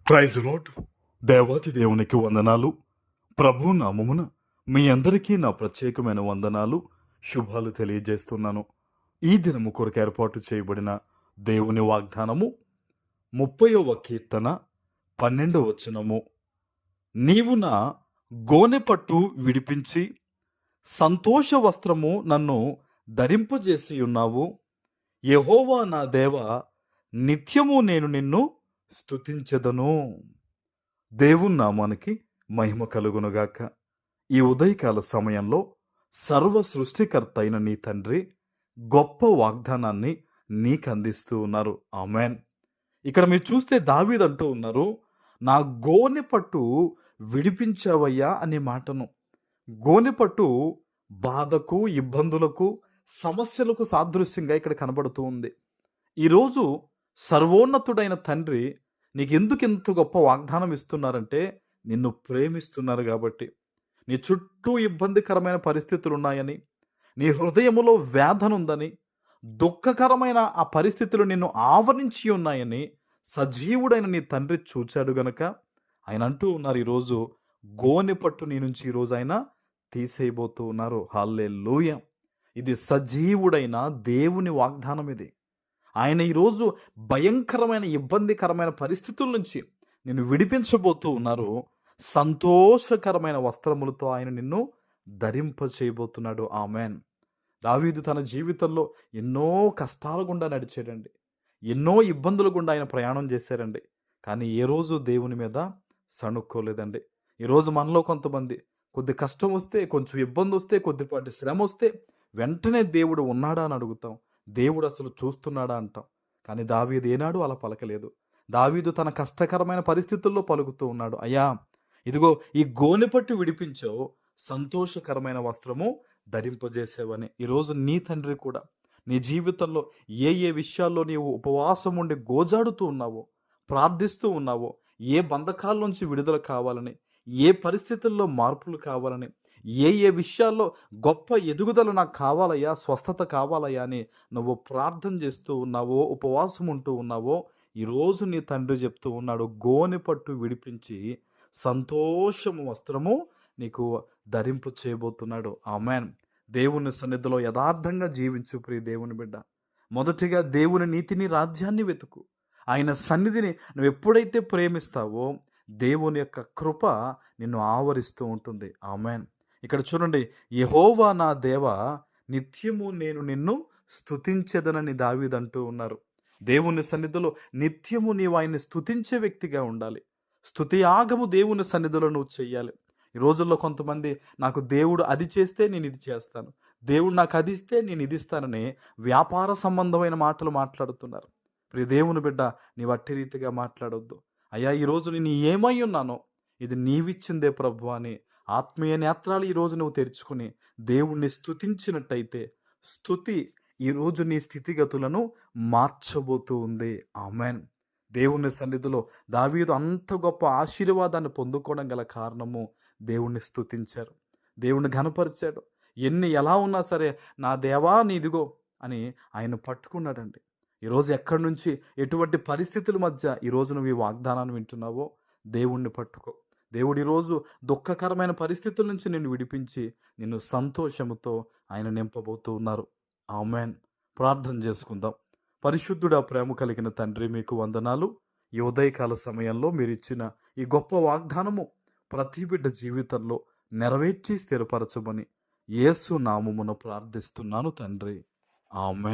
Praise lord. దేవాతి దేవునికి వందనాలు. ప్రభు నామమున మీ అందరికీ నా ప్రత్యేకమైన వందనాలు, శుభాలు తెలియజేస్తున్నాను. ఈ దినము కొరకు ఏర్పాటు చేయబడిన దేవుని వాగ్దానము 30వ కీర్తన 12వ వచనము. నీవు నా గోనెపట్టు విడిపించి సంతోష వస్త్రము నన్ను ధరింపజేసి ఉన్నావు. యెహోవా నా దేవ, నిత్యము నేను నిన్ను స్తుతించెదను. దేవుని నామానికి మహిమ కలుగునుగాక. ఈ ఉదయకాల సమయంలో సర్వ సృష్టికర్త అయిన నీ తండ్రి గొప్ప వాగ్దానాన్ని నీకు అందిస్తూ ఉన్నారు. ఆమెన్. ఇక్కడ మీరు చూస్తే దావీదు అంటూ ఉన్నారు, నా గోనెపట్టు విడిపించావయ్యా అనే మాటను. గోనెపట్టు బాధకు, ఇబ్బందులకు, సమస్యలకు సాదృశ్యంగా ఇక్కడ కనబడుతూ ఉంది. ఈరోజు సర్వోన్నతుడైన తండ్రి నీకు ఎందుకు ఇంత గొప్ప వాగ్దానం ఇస్తున్నారంటే, నిన్ను ప్రేమిస్తున్నారు కాబట్టి. నీ చుట్టూ ఇబ్బందికరమైన పరిస్థితులు ఉన్నాయని, నీ హృదయములో వేదన ఉందని, దుఃఖకరమైన ఆ పరిస్థితులు నిన్ను ఆవరించి ఉన్నాయని సజీవుడైన నీ తండ్రి చూచాడు గనక ఆయన అంటూ ఉన్నారు, ఈరోజు గోనెపట్టు నీ నుంచి ఈరోజు ఆయన తీసేయబోతూ ఉన్నారు. హల్లెలూయా. ఇది సజీవుడైన దేవుని వాగ్దానం. ఇది ఆయన ఈరోజు భయంకరమైన ఇబ్బందికరమైన పరిస్థితుల నుంచి నిన్ను విడిపించబోతూ ఉన్నారు. సంతోషకరమైన వస్త్రములతో ఆయన నిన్ను ధరింప చేయబోతున్నాడు. ఆమెన్. దావీదు తన జీవితంలో ఎన్నో కష్టాల గుండా నడిచాడండి, ఎన్నో ఇబ్బందుల గుండా ఆయన ప్రయాణం చేశారండి. కానీ ఏ రోజు దేవుని మీద సణుక్కోలేదండి. ఈరోజు మనలో కొంతమంది కొద్ది కష్టం వస్తే, కొంచెం ఇబ్బంది వస్తే, కొద్దిపాటి శ్రమ వస్తే వెంటనే దేవుడు ఉన్నాడా అని అడుగుతాం, దేవుడు అసలు చూస్తున్నాడా అంటాం. కానీ దావీదు ఏనాడు అలా పలకలేదు. దావీదు తన కష్టకరమైన పరిస్థితుల్లో పలుకుతూ ఉన్నాడు, అయ్యా ఇదిగో ఈ గోనెపట్టు విడిపించావు, సంతోషకరమైన వస్త్రము ధరింపజేసేవని. ఈరోజు నీ తండ్రి కూడా నీ జీవితంలో ఏ ఏ విషయాల్లో నీవు ఉపవాసం ఉండి గోజాడుతూ ఉన్నావో, ప్రార్థిస్తూ ఉన్నావో, ఏ బంధకాల నుంచి విడుదల కావాలని, ఏ పరిస్థితుల్లో మార్పులు కావాలని, ఏ ఏ విషయాల్లో గొప్ప ఎదుగుదల నాకు కావాలయ్యా, స్వస్థత కావాలయ్యా అని నువ్వు ప్రార్థన చేస్తూ ఉన్నావో, ఉపవాసం ఉంటూ ఉన్నావో, ఈరోజు నీ తండ్రి చెప్తూ ఉన్నాడు, గోనెపట్టు విడిపించి సంతోషము వస్త్రము నీకు ధరింపు చేయబోతున్నాడు. ఆమెన్. దేవుని సన్నిధిలో యథార్థంగా జీవించు ప్రియ దేవుని బిడ్డ. మొదటిగా దేవుని నీతిని, రాజ్యాన్ని వెతుకు. ఆయన సన్నిధిని నువ్వు ఎప్పుడైతే ప్రేమిస్తావో దేవుని యొక్క కృప నిన్ను ఆవరిస్తూ ఉంటుంది. ఆమెన్. ఇక్కడ చూడండి, యెహోవా నా దేవ, నిత్యము నేను నిన్ను స్తుతించెదనని దావీదు అంటూ ఉన్నారు. దేవుని సన్నిధిలో నిత్యము నీవు ఆయన్ని స్తుతించే వ్యక్తిగా ఉండాలి. స్తుతి యాగము దేవుని సన్నిధిలో నువ్వు చెయ్యాలి. ఈ రోజుల్లో కొంతమంది, నాకు దేవుడు అది చేస్తే నేను ఇది చేస్తాను, దేవుడు నాకు అది ఇస్తే నేను ఇది ఇస్తానని వ్యాపార సంబంధమైన మాటలు మాట్లాడుతున్నారు. ప్రియ దేవుని బిడ్డ, నీవు అట్టి రీతిగా మాట్లాడొద్దు. అయ్యా ఈరోజు నేను ఏమై ఉన్నానో ఇది నీవిచ్చిందే ప్రభు అని ఆత్మీయ నేత్రాలు ఈరోజు నువ్వు తెరుచుకుని దేవుణ్ణి స్తుతించినట్టయితే, స్తుతి ఈరోజు నీ స్థితిగతులను మార్చబోతూ ఉంది. ఆమెన్. దేవుని సన్నిధిలో దావీదు అంత గొప్ప ఆశీర్వాదాన్ని పొందుకోవడం గల కారణము దేవుణ్ణి స్తుతించారు, దేవుణ్ణి ఘనపరిచాడు. ఎలా ఉన్నా సరే నా దేవా నీదిగో అని ఆయన పట్టుకున్నాడండి. ఈరోజు ఎక్కడి నుంచి, ఎటువంటి పరిస్థితుల మధ్య ఈరోజు నువ్వు ఈ వాగ్దానాన్ని వింటున్నావో దేవుణ్ణి పట్టుకో. దేవుడు ఈరోజు దుఃఖకరమైన పరిస్థితుల నుంచి నిన్ను విడిపించి నిన్ను సంతోషముతో ఆయన నింపబోతూ ఉన్నారు. ఆమెన్. ప్రార్థన చేసుకుందాం. పరిశుద్ధుడా, ప్రేమ కలిగిన తండ్రి, మీకు వందనాలు. ఈ ఉదయకాల సమయంలో మీరు ఇచ్చిన ఈ గొప్ప వాగ్దానము ప్రతి బిడ్డ జీవితంలో నెరవేర్చి స్థిరపరచమని యేసు నామమున ప్రార్థిస్తున్నాను తండ్రి. ఆమెన్.